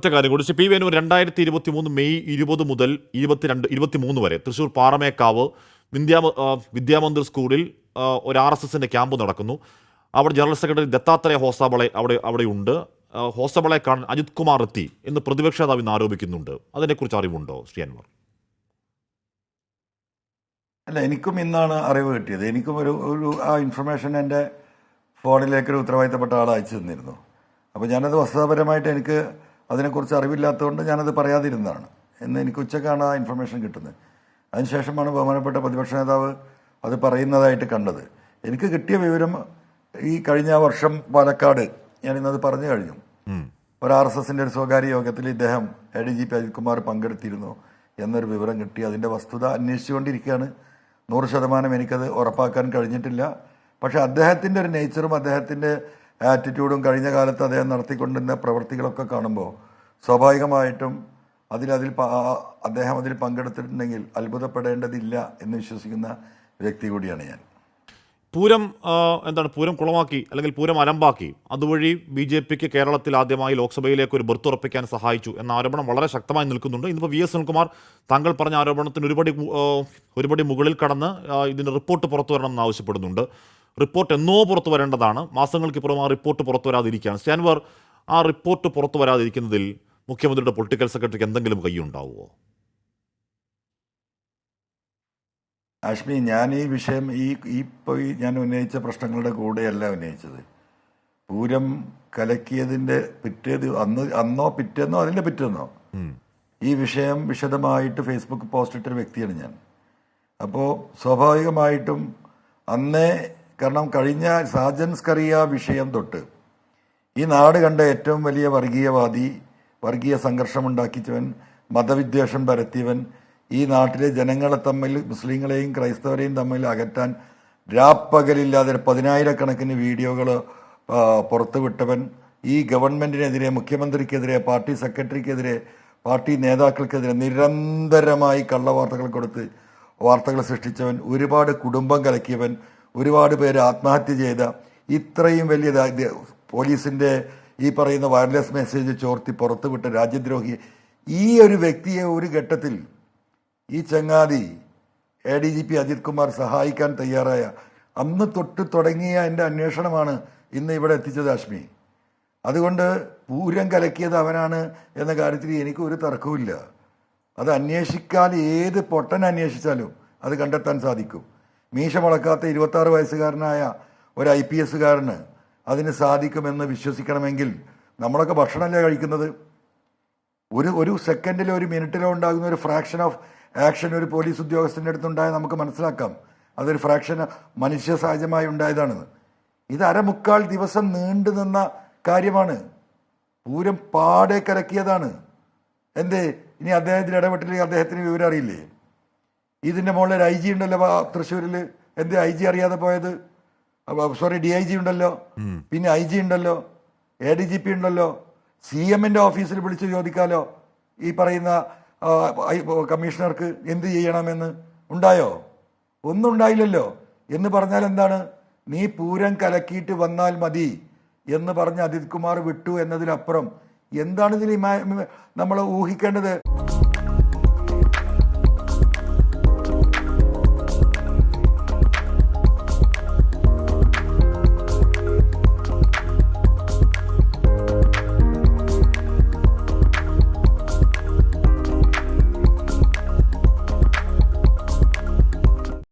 ഒറ്റ കാര്യം കൂടി പി വേണു 2023 മെയ് 20 മുതൽ 23 വരെ തൃശ്ശൂർ പാറമേക്കാവ് വിദ്യാമന്ദിർ സ്കൂളിൽ ഒരു RSSന്റെ ക്യാമ്പ് നടക്കുന്നു. അവിടെ ജനറൽ സെക്രട്ടറി ദത്താത്രേയ ഹോസാബളെ അവിടെയുണ്ട്. ഹോസബളെ കാണാൻ അജിത് കുമാർ എത്തി എന്ന് പ്രതിപക്ഷ നേതാവ് ഇന്ന് ആരോപിക്കുന്നുണ്ട്. അതിനെക്കുറിച്ച് അറിവുണ്ടോ ശ്രീ അൻവർ? അല്ല, എനിക്കും ഇന്നാണ് അറിവ് കിട്ടിയത്. എനിക്കും ആ ഇൻഫർമേഷൻ എൻ്റെ ഫോണിലേക്കൊരു ഉത്തരവാദിത്തപ്പെട്ട ആൾ അയച്ചു തന്നിരുന്നു. അപ്പോൾ ഞാനത് വസ്തുതാപരമായിട്ട് എനിക്ക് അതിനെക്കുറിച്ച് അറിവില്ലാത്തതുകൊണ്ട് ഞാനത് പറയാതിരുന്നതാണ്. എന്ന് എനിക്ക് ഉച്ചക്കാണ് ആ ഇൻഫർമേഷൻ കിട്ടുന്നത്. അതിനുശേഷമാണ് ബഹുമാനപ്പെട്ട പ്രതിപക്ഷ നേതാവ് അത് പറയുന്നതായിട്ട് കണ്ടത്. എനിക്ക് കിട്ടിയ വിവരം ഈ കഴിഞ്ഞ വർഷം പാലക്കാട് ഞാനിന്നത് പറഞ്ഞു കഴിഞ്ഞു. ഒരു RSSന്റെ ഒരു സ്വകാര്യ യോഗത്തിൽ ഇദ്ദേഹം ADGP അജിത് കുമാർ പങ്കെടുത്തിരുന്നു എന്നൊരു വിവരം കിട്ടി. അതിൻ്റെ വസ്തുത അന്വേഷിച്ചുകൊണ്ടിരിക്കുകയാണ്. 100% എനിക്കത് ഉറപ്പാക്കാൻ കഴിഞ്ഞിട്ടില്ല. പക്ഷേ അദ്ദേഹത്തിൻ്റെ ഒരു നേച്ചറും അദ്ദേഹത്തിൻ്റെ ആറ്റിറ്റ്യൂഡും കഴിഞ്ഞ കാലത്ത് അദ്ദേഹം നടത്തിക്കൊണ്ടിരുന്ന പ്രവൃത്തികളൊക്കെ കാണുമ്പോൾ സ്വാഭാവികമായിട്ടും അദ്ദേഹം അതിൽ പങ്കെടുത്തിട്ടുണ്ടെങ്കിൽ അത്ഭുതപ്പെടേണ്ടതില്ല എന്ന് വിശ്വസിക്കുന്ന വ്യക്തി കൂടിയാണ് ഞാൻ. പൂരം കുളമാക്കി അല്ലെങ്കിൽ പൂരം അലമ്പാക്കി അതുവഴി BJPക്ക് കേരളത്തിൽ ആദ്യമായി ലോക്സഭയിലേക്ക് ഒരു ബർത്ത് ഉറപ്പിക്കാൻ സഹായിച്ചു എന്ന ആരോപണം വളരെ ശക്തമായി നിൽക്കുന്നുണ്ട്. ഇന്നിപ്പോൾ VS സുനിൽകുമാർ താങ്കൾ പറഞ്ഞ ആരോപണത്തിന് ഒരുപടി മുകളിൽ കടന്ന് ഇതിന് റിപ്പോർട്ട് പുറത്തു വരണം എന്ന് ആവശ്യപ്പെടുന്നുണ്ട്. റിപ്പോർട്ട് എന്നോ പുറത്തു വരേണ്ടതാണ്. മാസങ്ങൾക്കിപ്പുറം ആ റിപ്പോർട്ട് പുറത്തു വരാതിരിക്കുകയാണ്. ശ്രീ അൻവർ, ആ റിപ്പോർട്ട് പുറത്തു വരാതിരിക്കുന്നതിൽ മുഖ്യമന്ത്രിയുടെ പൊളിറ്റിക്കൽ സെക്രട്ടറിക്ക് എന്തെങ്കിലും കൈയുണ്ടാവുമോ? ആഷ്മി, ഞാൻ ഈ വിഷയം ഞാൻ ഉന്നയിച്ച പ്രശ്നങ്ങളുടെ കൂടെയല്ല ഉന്നയിച്ചത്. പൂരം കലക്കിയതിൻ്റെ അന്നോ പിറ്റേന്നോ അതിൻ്റെ പിറ്റേന്നോ ഈ വിഷയം വിശദമായിട്ട് ഫേസ്ബുക്ക് പോസ്റ്റ് ഇട്ടൊരു വ്യക്തിയാണ് ഞാൻ. അപ്പോൾ സ്വാഭാവികമായിട്ടും അന്നേ, കാരണം കഴിഞ്ഞ സാജൻ സ്കറിയ വിഷയം തൊട്ട് ഈ നാട് കണ്ട ഏറ്റവും വലിയ വർഗീയവാദി, വർഗീയ സംഘർഷമുണ്ടാക്കിച്ചവൻ, മതവിദ്വേഷം പരത്തിയവൻ, ഈ നാട്ടിലെ ജനങ്ങളെ തമ്മിൽ, മുസ്ലിങ്ങളെയും ക്രൈസ്തവരെയും തമ്മിൽ അകറ്റാൻ രാപ്പകലില്ലാതെ 10,000-കണക്കിന് വീഡിയോകൾ പുറത്തുവിട്ടവൻ, ഈ ഗവൺമെൻറ്റിനെതിരെ, മുഖ്യമന്ത്രിക്കെതിരെ, പാർട്ടി സെക്രട്ടറിക്കെതിരെ, പാർട്ടി നേതാക്കൾക്കെതിരെ നിരന്തരമായി കള്ളവാർത്തകൾ കൊടുത്ത് വാർത്തകൾ സൃഷ്ടിച്ചവൻ, ഒരുപാട് കുടുംബം കലക്കിയവൻ, ഒരുപാട് പേര് ആത്മഹത്യ ചെയ്ത, ഇത്രയും വലിയ പോലീസിൻ്റെ ഈ പറയുന്ന വയർലെസ് മെസ്സേജ് ചോർത്തി പുറത്തുവിട്ട രാജ്യദ്രോഹി, ഈ ഒരു വ്യക്തിയെ ഒരു ഘട്ടത്തിൽ ഈ ചങ്ങാതി ADGP അജിത് കുമാർ സഹായിക്കാൻ തയ്യാറായ അന്ന് തൊട്ട് തുടങ്ങിയ എൻ്റെ അന്വേഷണമാണ് ഇന്ന് ഇവിടെ എത്തിച്ചത് ആഷ്മി. അതുകൊണ്ട് പൂരം കലക്കിയത് അവനാണ് എന്ന കാര്യത്തിൽ എനിക്ക് ഒരു തർക്കവുമില്ല. അത് അന്വേഷിക്കാൻ ഏത് പൊട്ടൻ അന്വേഷിച്ചാലും അത് കണ്ടെത്താൻ സാധിക്കും. മീശ മുളക്കാത്ത 26 വയസ്സുകാരനായ ഒരു IPSകാരന് അതിന് സാധിക്കുമെന്ന് വിശ്വസിക്കണമെങ്കിൽ നമ്മളൊക്കെ ഭക്ഷണമല്ലേ കഴിക്കുന്നത്? ഒരു സെക്കൻഡിലോ ഒരു മിനിറ്റിലോ ഉണ്ടാകുന്ന ഒരു ഫ്രാക്ഷൻ ഓഫ് ആക്ഷൻ ഒരു പോലീസ് ഉദ്യോഗസ്ഥൻ്റെ അടുത്തുണ്ടായാൽ നമുക്ക് മനസ്സിലാക്കാം അതൊരു ഫ്രാക്ഷൻ മനുഷ്യ സഹജമായി ഉണ്ടായതാണെന്ന്. ഇത് 1.25 ദിവസം നീണ്ടു നിന്ന കാര്യമാണ്. പൂരം പാടെ കലക്കിയതാണ്. എന്തേ ഇനി അദ്ദേഹത്തിന് ഇടപെട്ടില്ലെങ്കിൽ അദ്ദേഹത്തിന് വിവരം അറിയില്ലേ? ഇതിൻ്റെ മുകളിൽ IG ഉണ്ടല്ലോ തൃശ്ശൂരിൽ, എന്തേ IG അറിയാതെ പോയത്? DIG ഉണ്ടല്ലോ, പിന്നെ IG ഉണ്ടല്ലോ, ADGP ഉണ്ടല്ലോ, CMൻ്റെ ഓഫീസിൽ വിളിച്ച് ചോദിക്കാലോ ഈ പറയുന്ന കമ്മീഷണർക്ക് എന്ത് ചെയ്യണമെന്ന്. ഉണ്ടായോ? ഒന്നും ഉണ്ടായില്ലല്ലോ. എന്ന് പറഞ്ഞാൽ എന്താണ്? നീ പൂരം കലക്കിയിട്ട് വന്നാൽ മതി എന്ന് പറഞ്ഞ് അജിത് കുമാർ വിട്ടു എന്നതിനപ്പുറം എന്താണ് ഇതിൽ നമ്മൾ ഊഹിക്കേണ്ടത്?